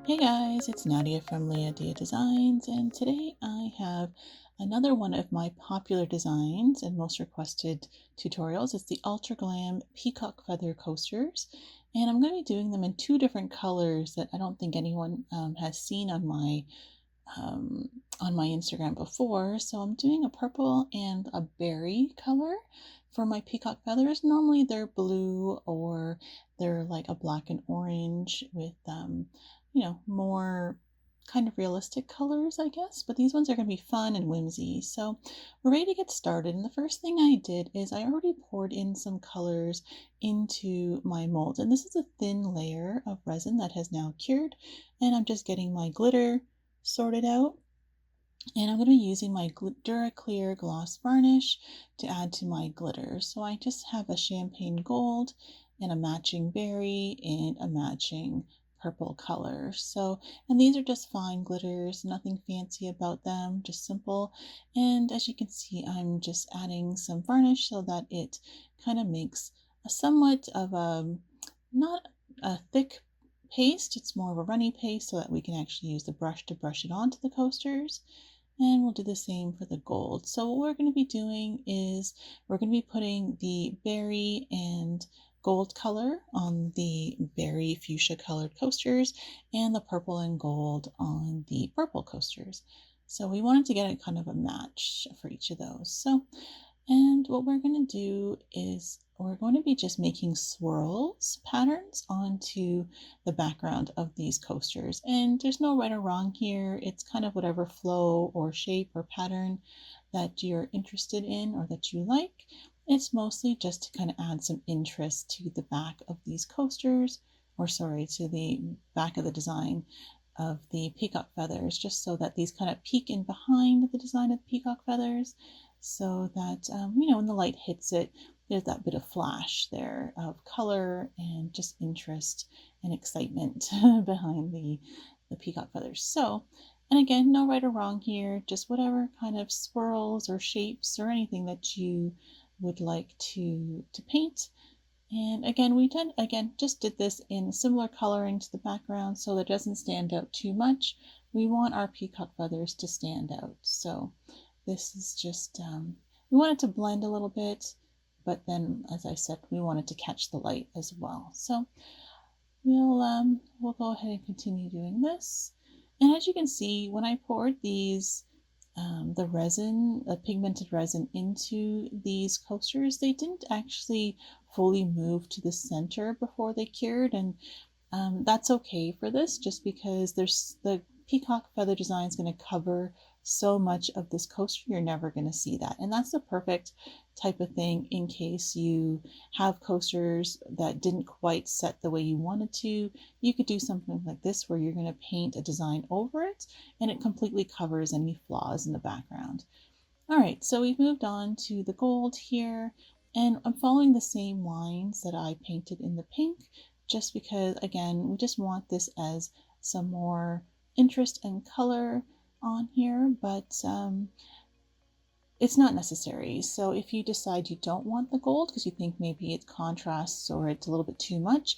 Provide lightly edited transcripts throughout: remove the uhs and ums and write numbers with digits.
Hey guys, it's Nadia from LiaDia Designs, and today I have another one of my popular designs and most requested tutorials. It's the Ultra Glam Peacock Feather Coasters, and I'm going to be doing them in two different colors that I don't think anyone has seen um, on my Instagram before. So I'm doing a purple and a berry color for my peacock feathers. Normally they're blue or they're like a black and orange with, more kind of realistic colors, I guess. But these ones are going to be fun and whimsy. So we're ready to get started. And the first thing I did is I already poured in some colors into my mold. And this is a thin layer of resin that has now cured. And I'm just getting my glitter sorted out. And I'm going to be using my DuraClear gloss varnish to add to my glitter. So I just have a champagne gold and a matching berry and a matching purple color. So, and these are just fine glitters, nothing fancy about them, just simple. And as you can see, I'm just adding some varnish so that it kind of makes a somewhat of a, not a thick paste, it's more of a runny paste so that we can actually use the brush to brush it onto the coasters. And we'll do the same for the gold. So what we're going to be doing is we're going to be putting the berry and gold color on the berry fuchsia colored coasters and the purple and gold on the purple coasters. So we wanted to get a kind of a match for each of those. So, and what we're going to do is we're going to be just making swirls patterns onto the background of these coasters. And there's no right or wrong here. It's kind of whatever flow or shape or pattern that you're interested in or that you like. It's mostly just to kind of add some interest to the back of these coasters, or sorry, to the back of the design of the peacock feathers, just so that these kind of peek in behind the design of the peacock feathers so that, when the light hits it, there's that bit of flash there of color and just interest and excitement behind the peacock feathers. So, and again, no right or wrong here, just whatever kind of swirls or shapes or anything that you would like to paint. And again, just did this in similar coloring to the background so that it doesn't stand out too much. We want our peacock feathers to stand out. So this is just, we want it to blend a little bit, but then, as I said, we want it to catch the light as well. So we'll go ahead and continue doing this. And as you can see, when I poured the resin, the pigmented resin into these coasters, they didn't actually fully move to the center before they cured. And that's okay for this, just because there's the peacock feather design is going to cover so much of this coaster, you're never going to see that. And that's the perfect type of thing in case you have coasters that didn't quite set the way you wanted to. You could do something like this where you're going to paint a design over it and it completely covers any flaws in the background. All right, so we've moved on to the gold here, and I'm following the same lines that I painted in the pink, just because, again, we just want this as some more interest and color on here, but it's not necessary. So if you decide you don't want the gold because you think maybe it contrasts or it's a little bit too much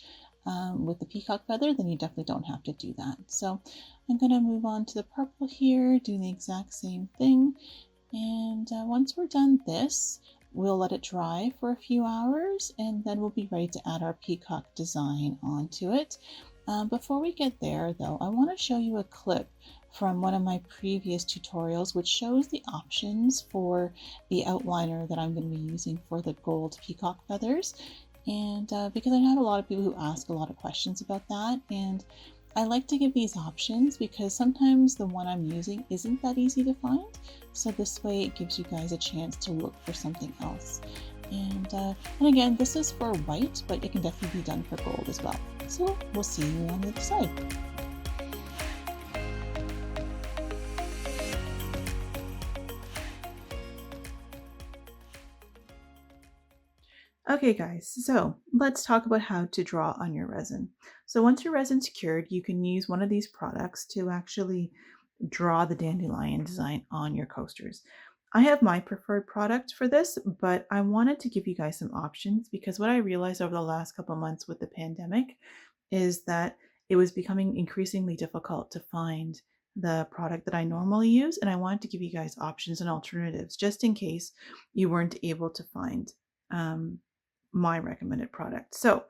with the peacock feather, then you definitely don't have to do that. So I'm going to move on to the purple here, doing the exact same thing. And once we're done this, we'll let it dry for a few hours and then we'll be ready to add our peacock design onto it. Before we get there though, I want to show you a clip from one of my previous tutorials which shows the options for the outliner that I'm going to be using for the gold peacock feathers. And because I have a lot of people who ask a lot of questions about that, and I like to give these options because sometimes the one I'm using isn't that easy to find. So this way it gives you guys a chance to look for something else. And again, this is for white, but it can definitely be done for gold as well. So we'll see you on the other side. Okay guys, so let's talk about how to draw on your resin. So once your resin's cured, you can use one of these products to actually draw the dandelion design on your coasters. I have my preferred product for this, but I wanted to give you guys some options because what I realized over the last couple months with the pandemic is that it was becoming increasingly difficult to find the product that I normally use, and I wanted to give you guys options and alternatives just in case you weren't able to find my recommended product. So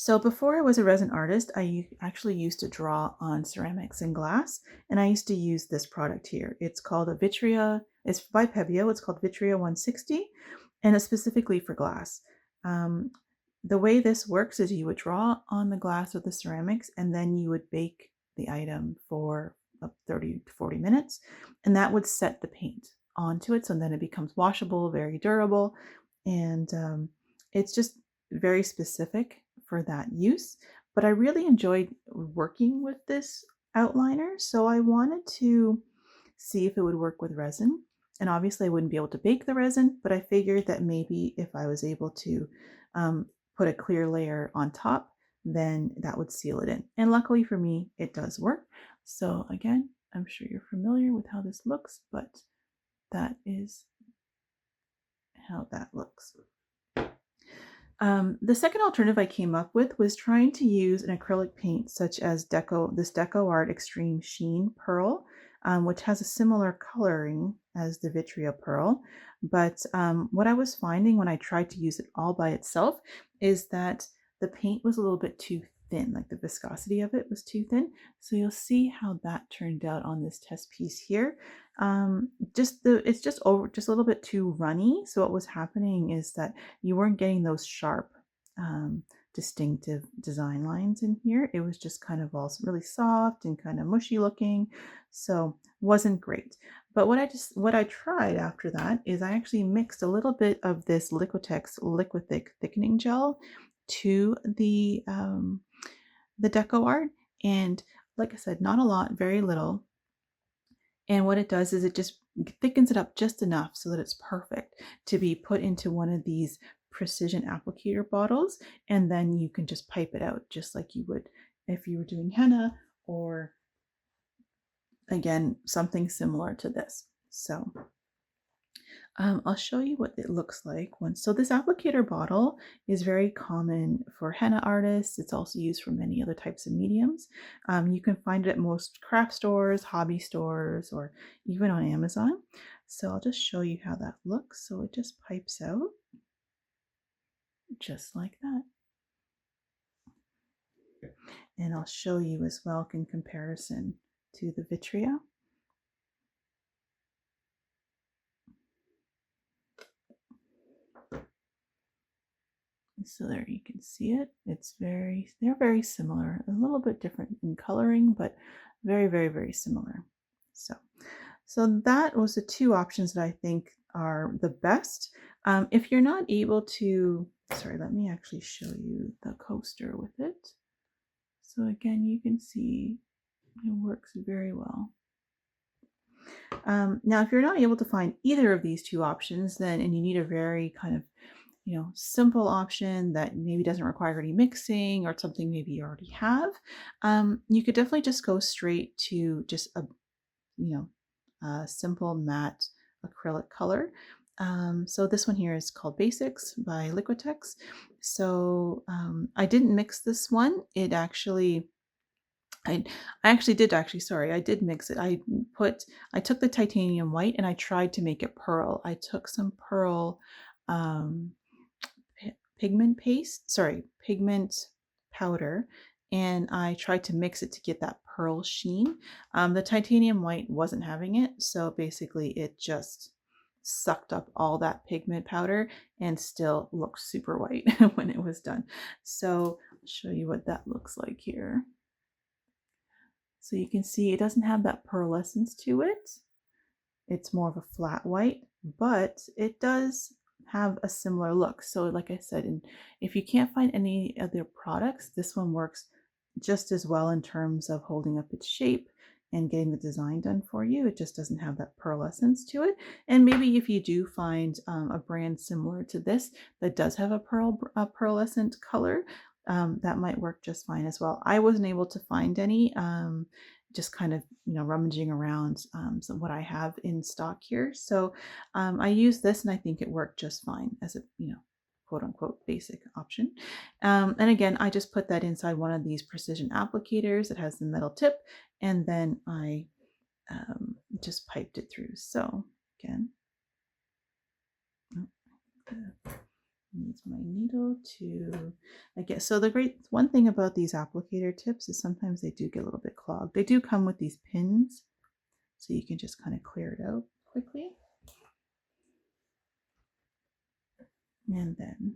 So before I was a resin artist, I actually used to draw on ceramics and glass, and I used to use this product here. It's called a Vitrea, it's by Pebeo, it's called Vitrea 160, and it's specifically for glass. Um, the way this works is you would draw on the glass with the ceramics, and then you would bake the item for 30 to 40 minutes, and that would set the paint onto it, so then it becomes washable, very durable, and it's just very specific for that use. But I really enjoyed working with this outliner, so I wanted to see if it would work with resin. And obviously I wouldn't be able to bake the resin, but I figured that maybe if I was able to put a clear layer on top, then that would seal it in. And luckily for me, it does work. So again, I'm sure you're familiar with how this looks, but that is how that looks. The second alternative I came up with was trying to use an acrylic paint such as this DecoArt Extreme Sheen Pearl, which has a similar coloring as the Vitrea Pearl. But what I was finding when I tried to use it all by itself is that the paint was a little bit too thin, like the viscosity of it was too thin. So you'll see how that turned out on this test piece here. It's just a little bit too runny. So what was happening is that you weren't getting those sharp, distinctive design lines in here. It was just kind of all really soft and kind of mushy looking. So wasn't great. But what I tried after that is I actually mixed a little bit of this Liquitex Liquid Thick thickening gel to the DecoArt, and like I said, not a lot, very little. And what it does is it just thickens it up just enough so that it's perfect to be put into one of these precision applicator bottles, and then you can just pipe it out just like you would if you were doing henna, or again, something similar to this. So I'll show you what it looks like once. So this applicator bottle is very common for henna artists. It's also used for many other types of mediums. You can find it at most craft stores, hobby stores, or even on Amazon. So I'll just show you how that looks. So it just pipes out just like that. And I'll show you as well in comparison to the Vitrea. So there you can see it. They're very similar, a little bit different in coloring, but very, very, very similar. So that was the two options that I think are the best. If you're not able to, sorry, let me actually show you the coaster with it. So again, you can see it works very well. Now, if you're not able to find either of these two options, then and you need a very kind of simple option that maybe doesn't require any mixing or something maybe you already have, you could definitely just go straight to just a simple matte acrylic color. So this one here is called Basics by Liquitex. So I didn't mix this one. It actually I did mix it. I took the titanium white and I tried to make it pearl. I took some pearl pigment powder, and I tried to mix it to get that pearl sheen. The titanium white wasn't having it, so basically it just sucked up all that pigment powder and still looked super white when it was done. So I'll show you what that looks like here. So you can see it doesn't have that pearlescence to it. It's more of a flat white, but it does have a similar look. So like I said, and if you can't find any other products, this one works just as well in terms of holding up its shape and getting the design done for you. It just doesn't have that pearlescence to it. And maybe if you do find a brand similar to this that does have a pearlescent color, that might work just fine as well. I wasn't able to find any, just kind of rummaging around what I have in stock here. So I use this and I think it worked just fine as a quote unquote basic option. And again, I just put that inside one of these precision applicators that has the metal tip, and then I just piped it through. So again, use my needle to, I guess, so the great one thing about these applicator tips is sometimes they do get a little bit clogged. They do come with these pins, so you can just kind of clear it out quickly. And then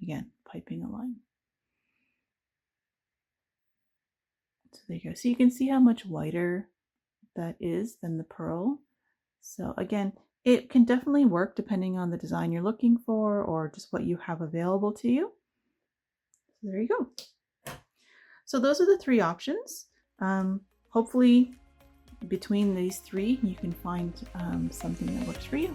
again, piping a line. So there you go. So you can see how much whiter that is than the pearl. So again, it can definitely work depending on the design you're looking for or just what you have available to you. So there you go. So those are the three options. Hopefully between these three, you can find something that works for you.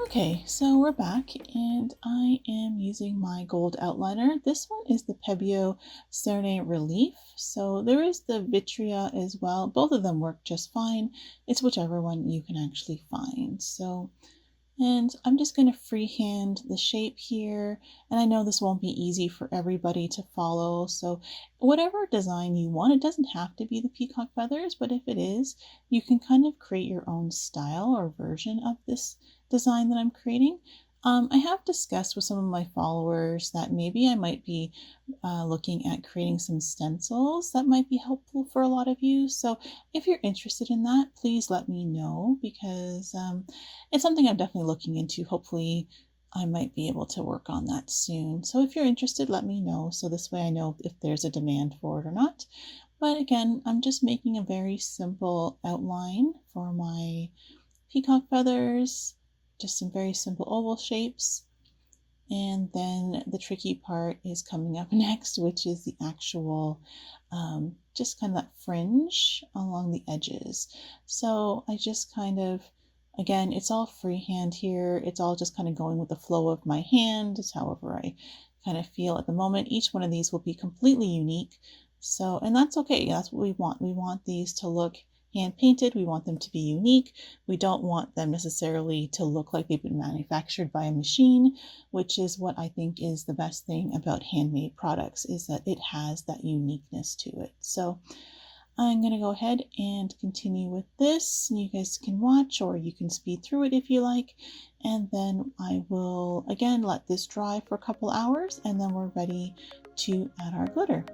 Okay, so we're back and I am using my gold outliner. This one is the Pebeo Cerne Relief. So there is the Vitria as well. Both of them work just fine. It's whichever one you can actually find. So, and I'm just going to freehand the shape here. And I know this won't be easy for everybody to follow. So whatever design you want, it doesn't have to be the peacock feathers, but if it is, you can kind of create your own style or version of this design that I'm creating. I have discussed with some of my followers that maybe I might be looking at creating some stencils that might be helpful for a lot of you. So if you're interested in that, please let me know, because it's something I'm definitely looking into. Hopefully I might be able to work on that soon. So if you're interested, let me know. So this way I know if there's a demand for it or not. But again, I'm just making a very simple outline for my peacock feathers. Just some very simple oval shapes. And then the tricky part is coming up next, which is the actual, just kind of that fringe along the edges. So I just kind of, again, it's all freehand here. It's all just kind of going with the flow of my hand. It's however I kind of feel at the moment. Each one of these will be completely unique. So, and that's okay. That's what we want. We want these to look hand painted. We want them to be unique. We don't want them necessarily to look like they've been manufactured by a machine, which is what I think is the best thing about handmade products, is that it has that uniqueness to it. So I'm going to go ahead and continue with this. You guys can watch or you can speed through it if you like. And then I will again let this dry for a couple hours, and then we're ready to add our glitter.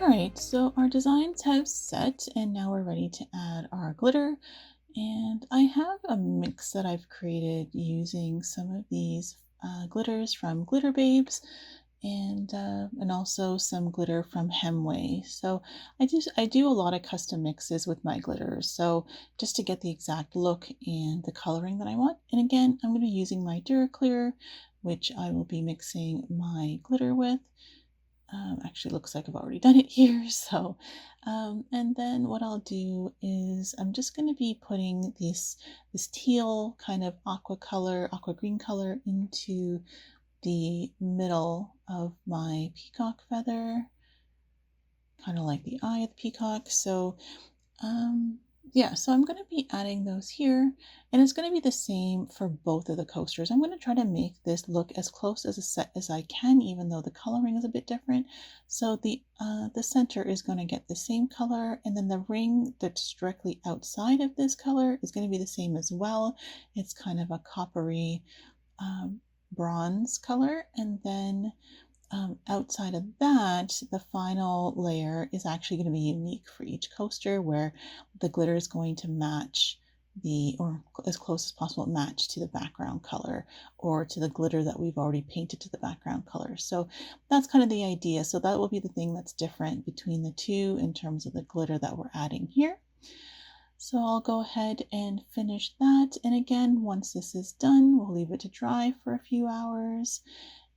right, so our designs have set and now we're ready to add our glitter. And I have a mix that I've created using some of these glitters from Glitter Babes and also some glitter from Hemway. So I do a lot of custom mixes with my glitters. So just to get the exact look and the coloring that I want. And again, I'm going to be using my DuraClear, which I will be mixing my glitter with. Actually looks like I've already done it here. And then what I'll do is I'm just going to be putting this teal kind of aqua green color into the middle of my peacock feather, kind of like the eye of the peacock. Yeah, so I'm going to be adding those here, and it's going to be the same for both of the coasters. I'm going to try to make this look as close as a set as I can, even though the coloring is a bit different. So the center is going to get the same color, and then the ring that's directly outside of this color is going to be the same as well. It's kind of a coppery bronze color, and then outside of that, the final layer is actually going to be unique for each coaster, where the glitter is going to match or as close as possible match to the background color or to the glitter that we've already painted to the background color. So that's kind of the idea. So that will be the thing that's different between the two in terms of the glitter that we're adding here. So I'll go ahead and finish that. And again, once this is done, we'll leave it to dry for a few hours,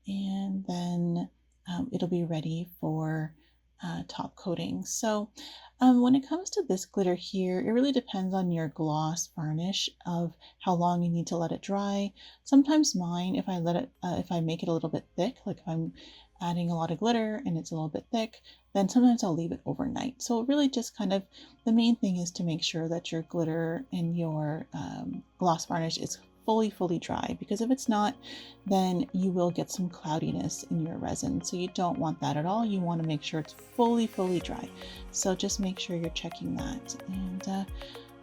and then it'll be ready for top coating. So when it comes to this glitter here, it really depends on your gloss varnish of how long you need to let it dry. Sometimes mine, if I make it a little bit thick, like if I'm adding a lot of glitter and it's a little bit thick, then sometimes I'll leave it overnight. So it really just kind of, the main thing is to make sure that your glitter and your gloss varnish is fully dry, because if it's not, then you will get some cloudiness in your resin. So you don't want that at all. You want to make sure it's fully dry. So just make sure you're checking that. And all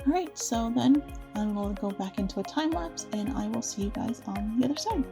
right, so then I will go back into a time lapse and I will see you guys on the other side.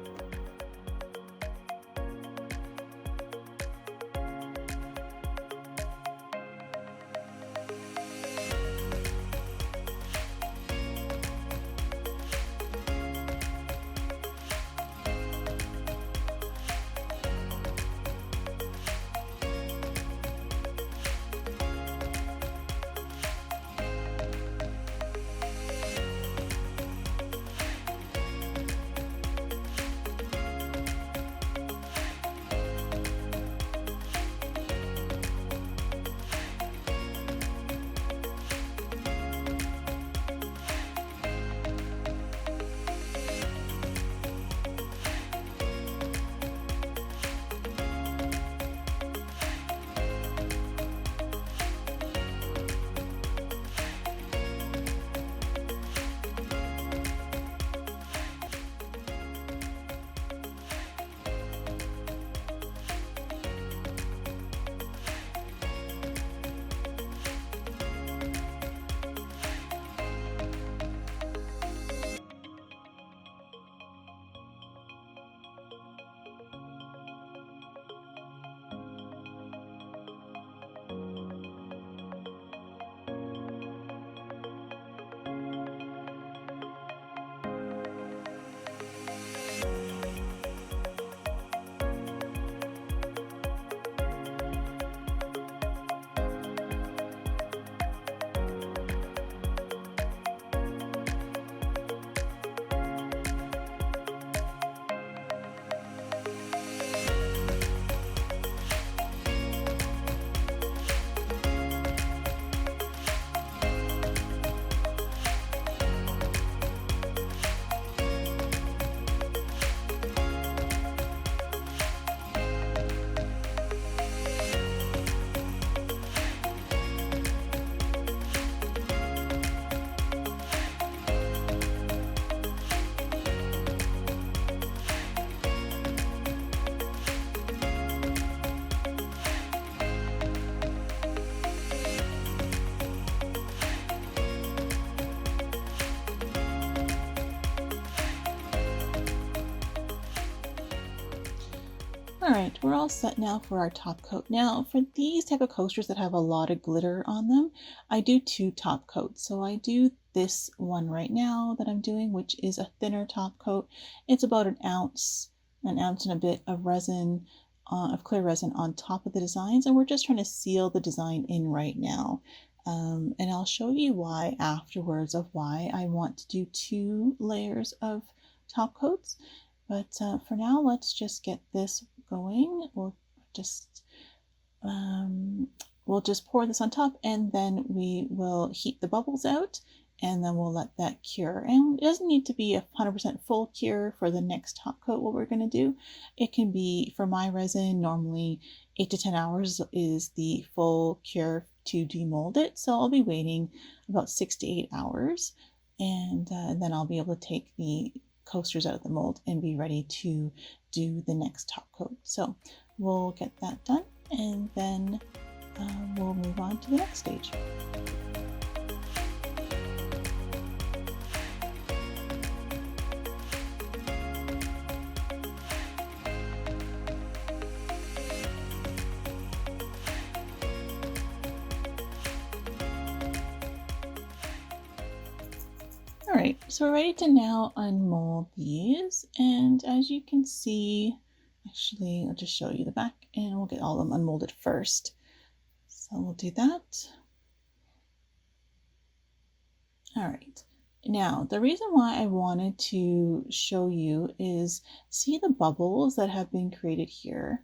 All right, we're all set now for our top coat. Now, for these type of coasters that have a lot of glitter on them, I do 2 top coats. So I do this one right now that I'm doing, which is a thinner top coat. It's about an ounce and a bit of resin, of clear resin on top of the designs, and we're just trying to seal the design in right now. And I'll show you why afterwards of why I want to do 2 layers of top coats. But for now, let's just get this going. Just we'll just pour this on top, and then we will heat the bubbles out, and then we'll let that cure. And it doesn't need to be a 100% full cure for the next top coat. What we're going to do, it can be, for my resin, normally 8 to 10 hours is the full cure to demold it. So I'll be waiting about 6 to 8 hours, and then I'll be able to take the coasters out of the mold and be ready to do the next top coat. So we'll get that done, and then we'll move on to the next stage. All right, so we're ready to now unmold these, and as you can see, actually, I'll just show you the back, and we'll get all of them unmolded first. So we'll do that. All right. Now, the reason why I wanted to show you is, see the bubbles that have been created here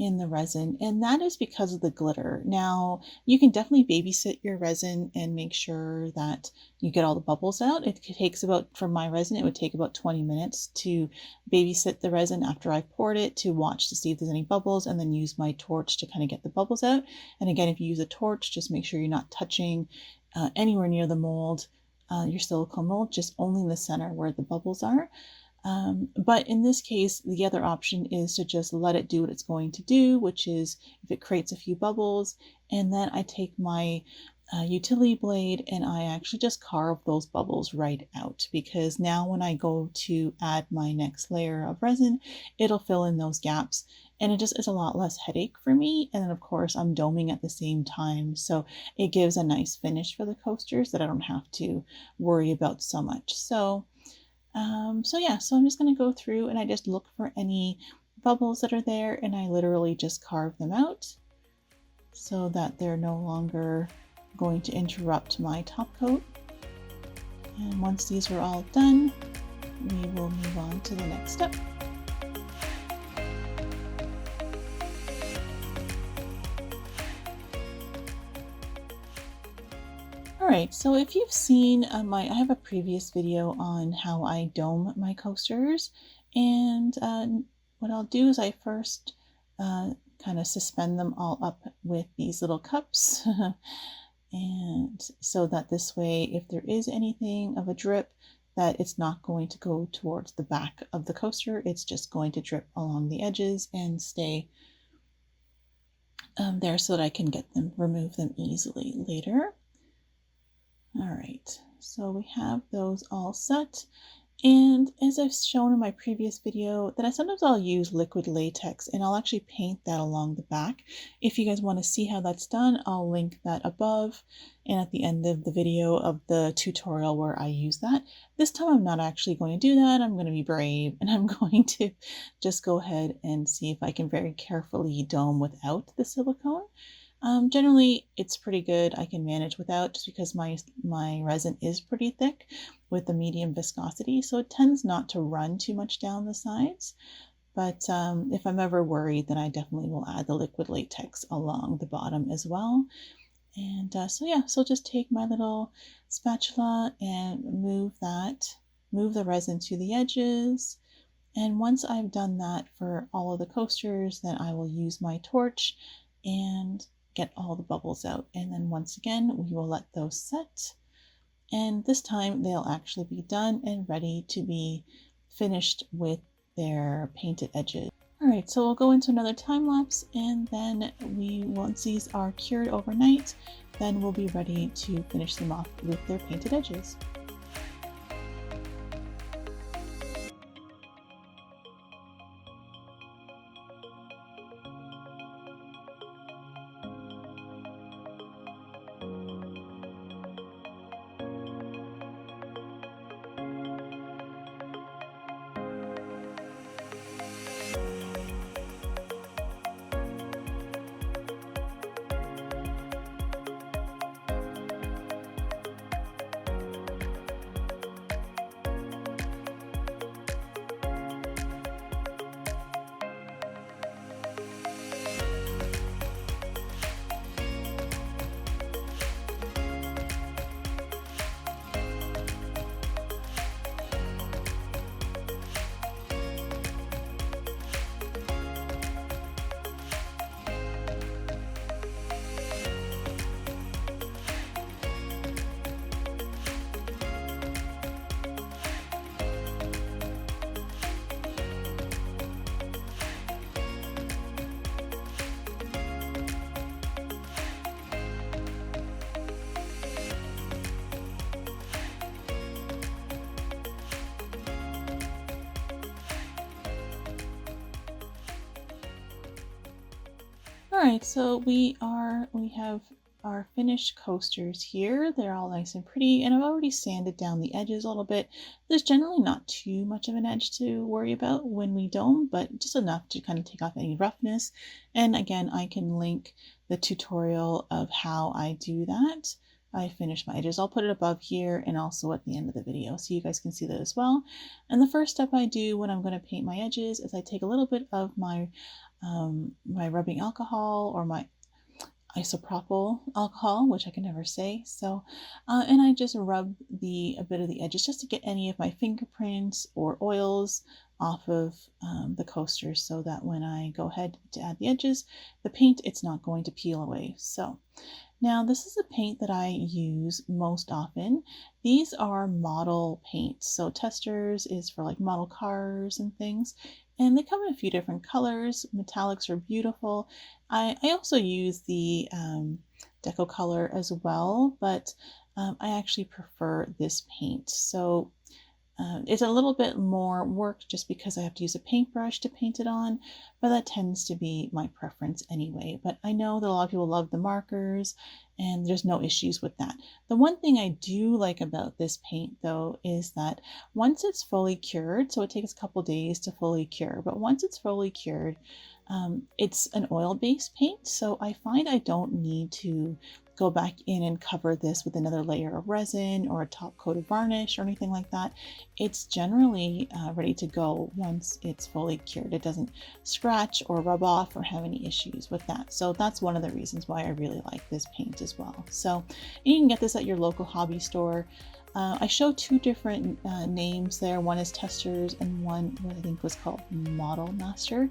in the resin, and that is because of the glitter. Now, you can definitely babysit your resin and make sure that you get all the bubbles out. It takes about, for my resin, it would take about 20 minutes to babysit the resin after I poured it, to watch to see if there's any bubbles, and then use my torch to kind of get the bubbles out. And again, if you use a torch, just make sure you're not touching anywhere near the mold, your silicone mold, just only in the center where the bubbles are. But in this case, the other option is to just let it do what it's going to do, which is if it creates a few bubbles, and then I take my utility blade and I actually just carve those bubbles right out, because now when I go to add my next layer of resin, it'll fill in those gaps, and it just is a lot less headache for me. And then of course I'm doming at the same time, so it gives a nice finish for the coasters that I don't have to worry about so much. So yeah, so I'm just going to go through and I just look for any bubbles that are there, and I literally just carve them out so that they're no longer going to interrupt my top coat. And once these are all done, we will move on to the next step. Alright, so if you've seen I have a previous video on how I dome my coasters, and what I'll do is I first kind of suspend them all up with these little cups, and so that this way, if there is anything of a drip, that it's not going to go towards the back of the coaster, it's just going to drip along the edges and stay there so that I can remove them easily later. All right, so we have those all set. And as I've shown in my previous video, that sometimes I'll use liquid latex, and I'll actually paint that along the back. If you guys want to see how that's done, I'll link that above and at the end of the video of the tutorial where I use that. This time I'm not actually going to do that. I'm going to be brave, and I'm going to just go ahead and see if I can very carefully dome without the silicone. Generally, it's pretty good. I can manage without, just because my resin is pretty thick with a medium viscosity, so it tends not to run too much down the sides. But if I'm ever worried, then I definitely will add the liquid latex along the bottom as well. And so yeah, so just take my little spatula and move the resin to the edges. And once I've done that for all of the coasters, then I will use my torch and get all the bubbles out. And then once again, we will let those set. And this time they'll actually be done and ready to be finished with their painted edges. All right, so we'll go into another time lapse, and then once these are cured overnight, then we'll be ready to finish them off with their painted edges. All right, so we have our finished coasters here. They're all nice and pretty, and I've already sanded down the edges a little bit. There's generally not too much of an edge to worry about when we dome, but just enough to kind of take off any roughness. And again, I can link the tutorial of how I do that. I finish my edges. I'll put it above here and also at the end of the video so you guys can see that as well. And the first step I do when I'm going to paint my edges is I take a little bit of my rubbing alcohol or my isopropyl alcohol, which I can never say. So, and I just rub a bit of the edges just to get any of my fingerprints or oils off of the coaster so that when I go ahead to add the edges, the paint, it's not going to peel away. So now this is a paint that I use most often. These are model paints. So testers is for like model cars and things. And they come in a few different colors. Metallics are beautiful. I also use the DecoColor as well, but I actually prefer this paint. So it's a little bit more work just because I have to use a paintbrush to paint it on, but that tends to be my preference anyway. But I know that a lot of people love the markers and there's no issues with that. The one thing I do like about this paint though is that once it's fully cured, so it takes a couple days to fully cure, but once it's fully cured, it's an oil-based paint, so I find I don't need to go back in and cover this with another layer of resin or a top coat of varnish or anything like that. It's generally ready to go once it's fully cured. It doesn't scratch or rub off or have any issues with that. So that's one of the reasons why I really like this paint as well. So you can get this at your local hobby store. I show two different names there. One is Testers and one what I think was called Model Master.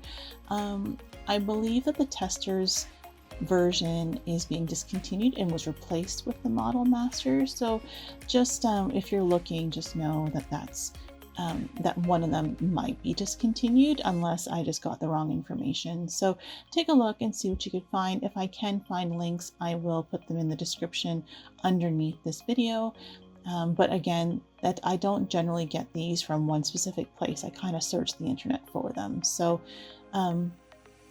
I believe that the Testers version is being discontinued and was replaced with the Model Master. So just if you're looking, just know that that's that one of them might be discontinued unless I just got the wrong information. So take a look and see what you could find. If I can find links, I will put them in the description underneath this video. But again, that I don't generally get these from one specific place. I kind of search the internet for them. So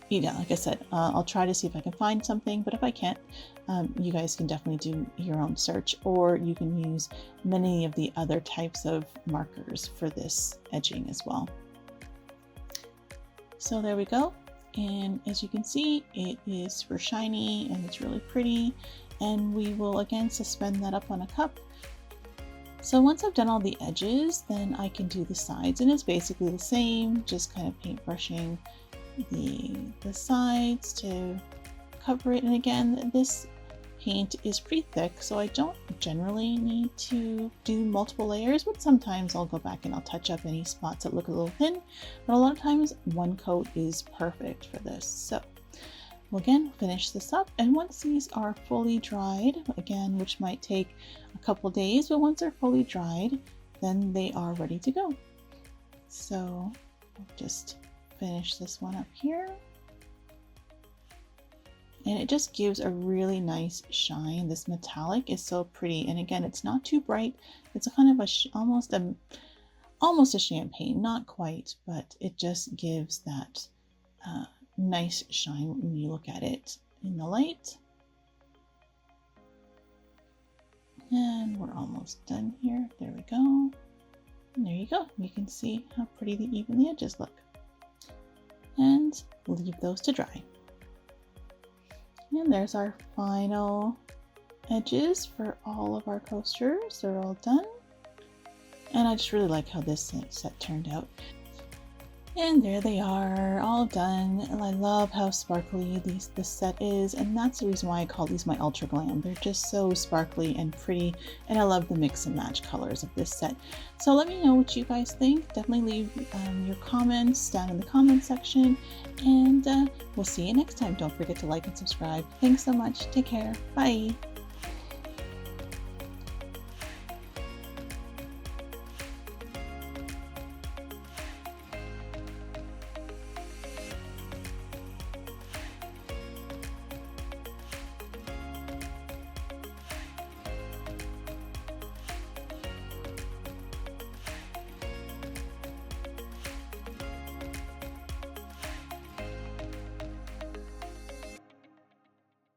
yeah, like I said, I'll try to see if I can find something, but if I can't, you guys can definitely do your own search, or you can use many of the other types of markers for this edging as well. So there we go. And as you can see, it is super shiny and it's really pretty. And we will again suspend that up on a cup. So once I've done all the edges, then I can do the sides, and it's basically the same, just kind of paintbrushing the sides to cover it. And again, this paint is pretty thick, so I don't generally need to do multiple layers, but sometimes I'll go back and I'll touch up any spots that look a little thin, but a lot of times one coat is perfect for this. So we'll again finish this up, and once these are fully dried, again, which might take a couple days, but once they're fully dried, then they are ready to go. So I'll just finish this one up here, and it just gives a really nice shine. This metallic is so pretty, and again, it's not too bright. It's a kind of almost a champagne, not quite, but it just gives that nice shine when you look at it in the light. And we're almost done here. There we go. And there you go. You can see how pretty even the edges look. And leave those to dry. And there's our final edges for all of our coasters. They're all done. And I just really like how this set turned out. And there they are, all done. And I love how sparkly this set is, and that's the reason why I call these my Ultra Glam. They're just so sparkly and pretty, and I love the mix and match colors of this set. So let me know what you guys think. Definitely leave your comments down in the comment section, and we'll see you next time. Don't forget to like and subscribe. Thanks so much. Take care. Bye.